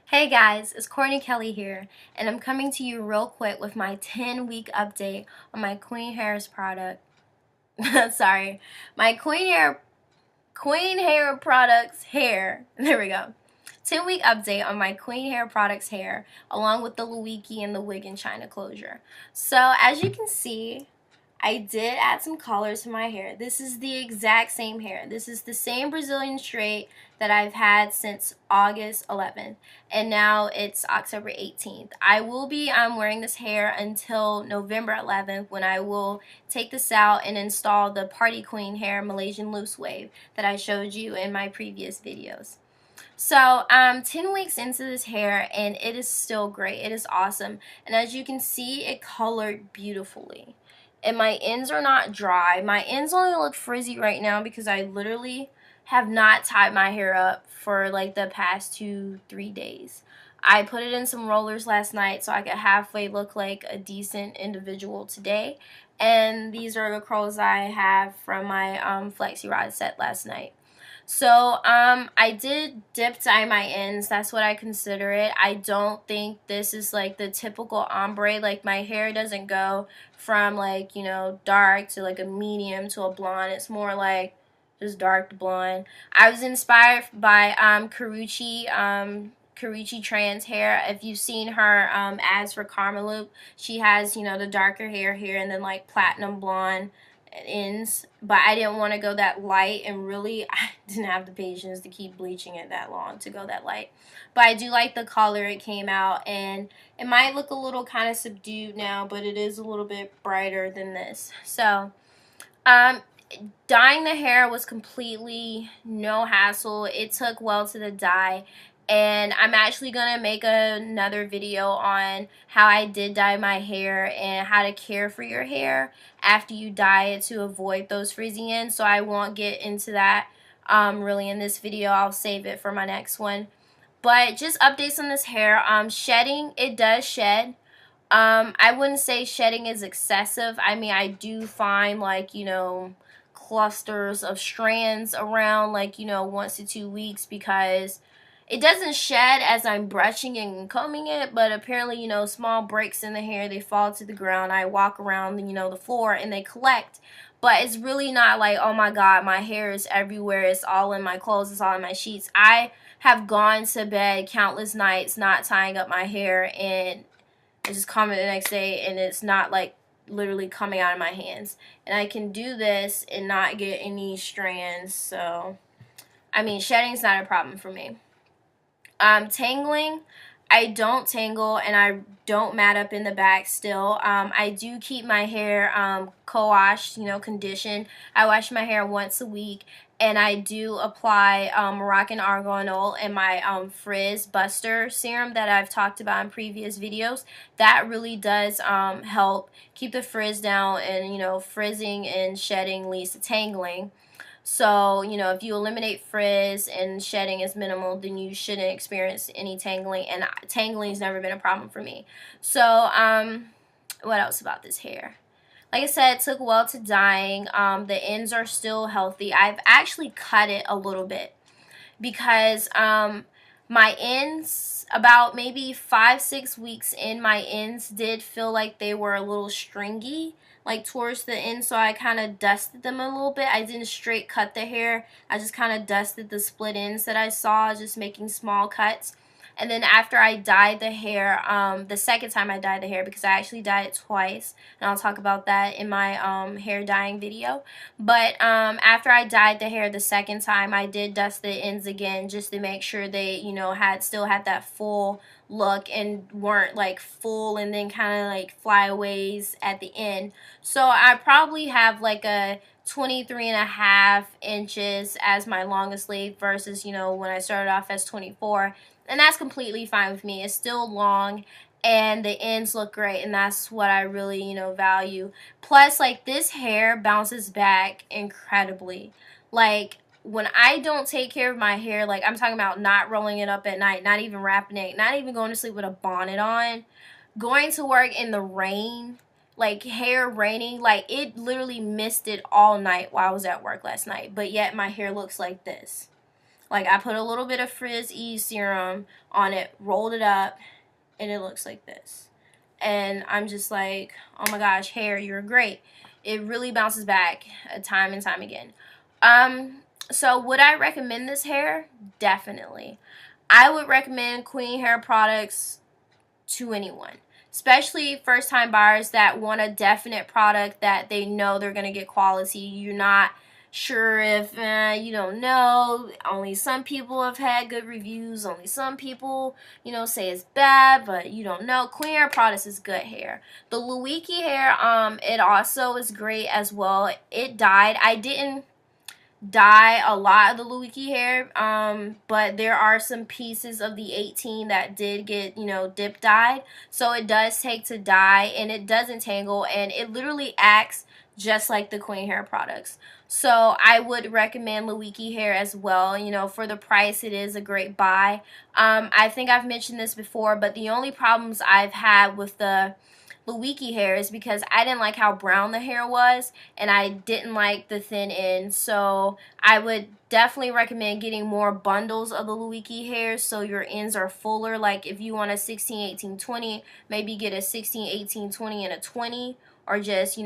Hey guys, it's Courtney Kelly here, and I'm coming to you real quick with my 10-week update on my Queen Hair's product. Sorry, my Queen Hair Products hair. There we go. 10-week update on my Queen Hair Products hair, along with the Luiki and the wig and China closure. So as you can see, I did add some color to my hair. This is the exact same hair. This is the same Brazilian straight that I've had since August 11th, and now it's October 18th. I will be wearing this hair until November 11th, when I will take this out and install the Party Queen hair Malaysian loose wave that I showed you in my previous videos. So 10 weeks into this hair, and it is still great. It is awesome, and as you can see, it colored beautifully. And my ends are not dry. My ends only look frizzy right now because I literally have not tied my hair up for like the past 2-3 days. I put it in some rollers last night so I could halfway look like a decent individual today. And these are the curls I have from my flexi rod set last night. So I did dip dye my ends. That's what I consider it. I don't think this is like the typical ombre. Like, my hair doesn't go from like, you know, dark to like a medium to a blonde. It's more like just dark to blonde. I was inspired by Karrueche Tran's hair. If you've seen her ads for Karmaloop, she has, you know, the darker hair here and then like platinum blonde ends, but I didn't want to go that light, and really I didn't have the patience to keep bleaching it that long to go that light. But I do like the color it came out, and it might look a little kind of subdued now, but it is a little bit brighter than this. So dyeing the hair was completely no hassle. It took well to the dye, and I'm actually gonna make another video on how I did dye my hair and how to care for your hair after you dye it to avoid those frizzy ends. So I won't get into that really in this video. I'll save it for my next one. But just updates on this hair. Shedding, it does shed. I wouldn't say shedding is excessive. I mean, I do find, like, you know, clusters of strands around, like, you know, once to 2 weeks, because it doesn't shed as I'm brushing and combing it, but apparently, you know, small breaks in the hair, they fall to the ground. I walk around, you know, the floor and they collect. But it's really not like, oh my god, my hair is everywhere, it's all in my clothes, it's all in my sheets. I have gone to bed countless nights not tying up my hair, and I just comb it the next day, and it's not like literally coming out of my hands. And I can do this and not get any strands. So I mean, shedding's not a problem for me. Tangling, I don't tangle, and I don't mat up in the back still. I do keep my hair co-washed, you know, conditioned. I wash my hair once a week, and I do apply Moroccan Argan Oil and my Frizz Buster serum that I've talked about in previous videos. That really does help keep the frizz down, and, you know, frizzing and shedding leads to tangling. So, you know, if you eliminate frizz and shedding is minimal, then you shouldn't experience any tangling, and tangling has never been a problem for me. So, what else about this hair? Like I said, it took well to dyeing. The ends are still healthy. I've actually cut it a little bit because my ends, about maybe 5-6 weeks in, my ends did feel like they were a little stringy, like towards the end, so I kind of dusted them a little bit. I didn't straight cut the hair. I just kind of dusted the split ends that I saw, just making small cuts. And then after I dyed the hair, the second time I dyed the hair, because I actually dyed it twice, and I'll talk about that in my hair dyeing video. But after I dyed the hair the second time, I did dust the ends again just to make sure they, you know, still had that full look and weren't like full and then kind of like flyaways at the end. So I probably have like a 23.5 inches as my longest lead versus, you know, when I started off as 24. And that's completely fine with me. It's still long, and the ends look great, and that's what I really, you know, value. Plus, like, this hair bounces back incredibly. Like, when I don't take care of my hair, like, I'm talking about not rolling it up at night, not even wrapping it, not even going to sleep with a bonnet on, going to work in the rain, like hair raining, like, it literally misted all night while I was at work last night, but yet my hair looks like this. Like, I put a little bit of Frizz Ease serum on it, rolled it up, and it looks like this. And I'm just like, oh my gosh, hair, you're great. It really bounces back time and time again. So would I recommend this hair? Definitely. I would recommend Queen Hair products to anyone, especially first time buyers that want a definite product that they know they're going to get quality. You're not sure if you don't know. Only some people have had good reviews. Only some people, say it's bad, but you don't know. Queen Hair products is good hair. The Luiki hair, it also is great as well. It dyed. I didn't dye a lot of the Luiki hair, but there are some pieces of the 18 that did get, dip dyed. So it does take to dye, and it doesn't tangle, and it literally acts just like the Queen Hair products. So I would recommend Luiki hair as well. For the price, it is a great buy. I think I've mentioned this before, but the only problems I've had with the Luiki hair is because I didn't like how brown the hair was, and I didn't like the thin end. So I would definitely recommend getting more bundles of the Luiki hair so your ends are fuller. Like if you want a 16, 18, 20, maybe get a 16, 18, 20 and a 20, or just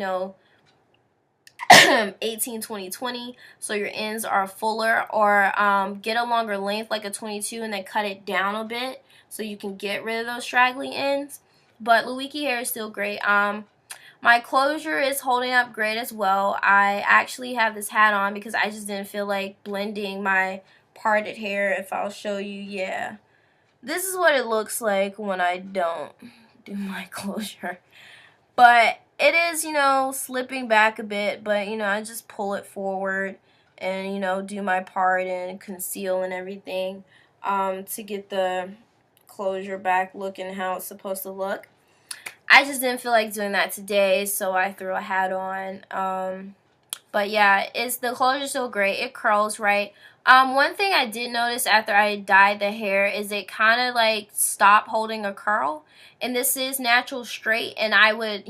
18, 20, 20, so your ends are fuller, or get a longer length like a 22 and then cut it down a bit so you can get rid of those straggly ends. But Luiki hair is still great. My closure is holding up great as well. I actually have this hat on because I just didn't feel like blending my parted hair. If I'll show you, yeah. This is what it looks like when I don't do my closure. But it is, slipping back a bit, but, I just pull it forward and, do my part and conceal and everything to get the closure back looking how it's supposed to look. I just didn't feel like doing that today, so I threw a hat on. But yeah, the closure still great. It curls right. One thing I did notice after I dyed the hair is it kind of like stopped holding a curl. And this is natural straight, and I would,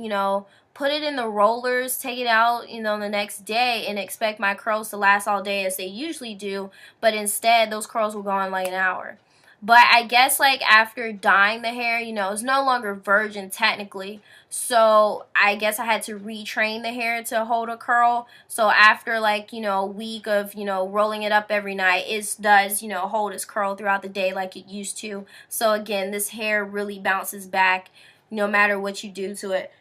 put it in the rollers, take it out, the next day, and expect my curls to last all day as they usually do. But instead, those curls will go in like an hour. But I guess like after dyeing the hair, it's no longer virgin technically. So I guess I had to retrain the hair to hold a curl. So after like, a week of, rolling it up every night, it does, hold its curl throughout the day like it used to. So again, this hair really bounces back no matter what you do to it.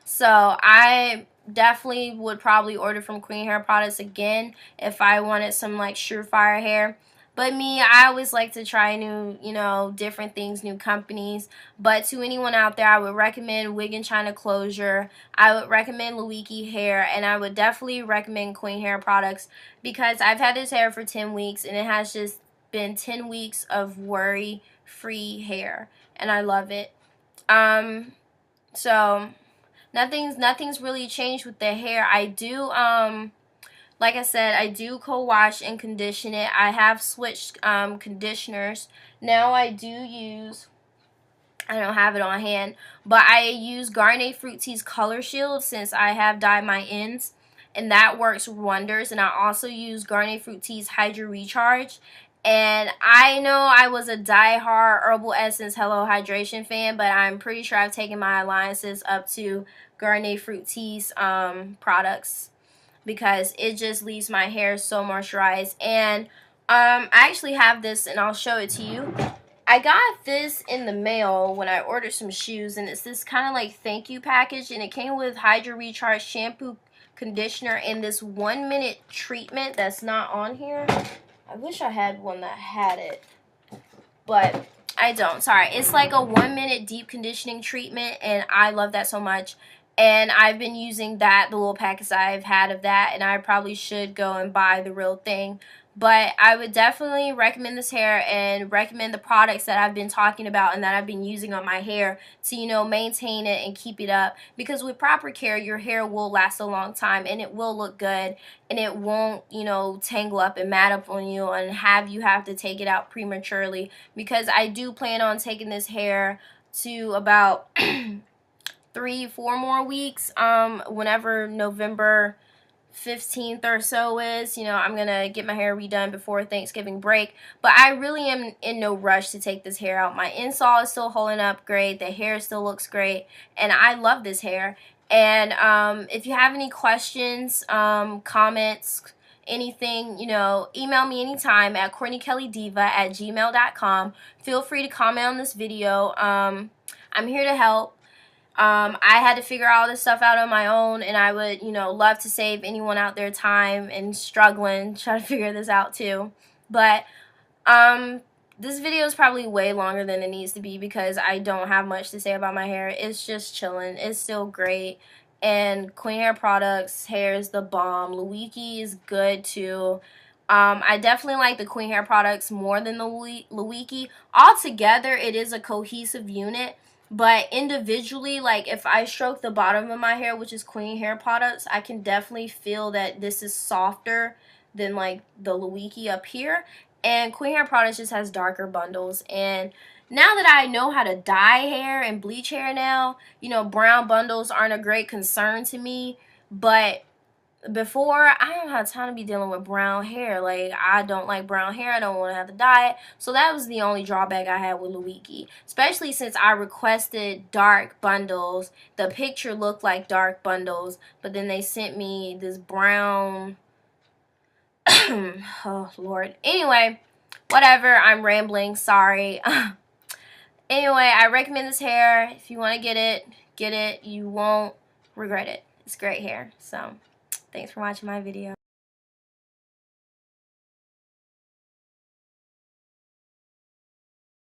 So I definitely would probably order from Queen Hair products again if I wanted some like surefire hair. But me, I always like to try new, different things, new companies. But to anyone out there, I would recommend Wig and China Closure. I would recommend Luiki hair, and I would definitely recommend Queen Hair products because I've had this hair for 10 weeks, and it has just been 10 weeks of worry-free hair, and I love it. So nothing's really changed with the hair. I do like I said, I do co-wash and condition it. I have switched conditioners. Now I do use, I don't have it on hand, but I use Garnier Fructis Color Shield since I have dyed my ends, and that works wonders. And I also use Garnier Fructis Hydra Recharge. And I know I was a die-hard Herbal Essence Hello Hydration fan, but I'm pretty sure I've taken my alliances up to Garnier Fructis products, because it just leaves my hair so moisturized. And I actually have this, and I'll show it to you. I got this in the mail when I ordered some shoes, and it's this kind of like thank you package, and it came with Hydra Recharge shampoo, conditioner, and this 1-minute treatment that's not on here. I wish I had one that had it, but I don't. Sorry. It's like a 1-minute deep conditioning treatment, and I love that so much. And I've been using that, the little packets I've had of that, and I probably should go and buy the real thing. But I would definitely recommend this hair and recommend the products that I've been talking about and that I've been using on my hair to, maintain it and keep it up. Because with proper care, your hair will last a long time, and it will look good, and it won't, tangle up and mat up on you and have to take it out prematurely. Because I do plan on taking this hair to about 3-4 more weeks, whenever November 15th or so is. You know, I'm gonna get my hair redone before Thanksgiving break, but I really am in no rush to take this hair out. My install is still holding up great, the hair still looks great, and I love this hair. And if you have any questions, comments, anything, you know, email me anytime at CourtneyKellyDiva@gmail.com. Feel free to comment on this video. I'm here to help. I had to figure all this stuff out on my own, and I would, you know, love to save anyone out there time and struggling trying to figure this out too. But this video is probably way longer than it needs to be because I don't have much to say about my hair. It's just chilling. It's still great. And Queen Hair Products hair is the bomb. Luiki is good too. I definitely like the Queen Hair Products more than the Luiki. Altogether, it is a cohesive unit. But individually, like if I stroke the bottom of my hair, which is Queen Hair Products, I can definitely feel that this is softer than like the Luiki up here. And Queen Hair Products just has darker bundles. And now that I know how to dye hair and bleach hair now, you know, brown bundles aren't a great concern to me. But before, I don't have time to be dealing with brown hair. Like, I don't like brown hair. I don't want to have to dye it. So that was the only drawback I had with Luiki. Especially since I requested dark bundles. The picture looked like dark bundles. But then they sent me this brown... oh, Lord. Anyway, whatever. I'm rambling. Sorry. Anyway, I recommend this hair. If you want to get it, get it. You won't regret it. It's great hair. So... thanks for watching my video.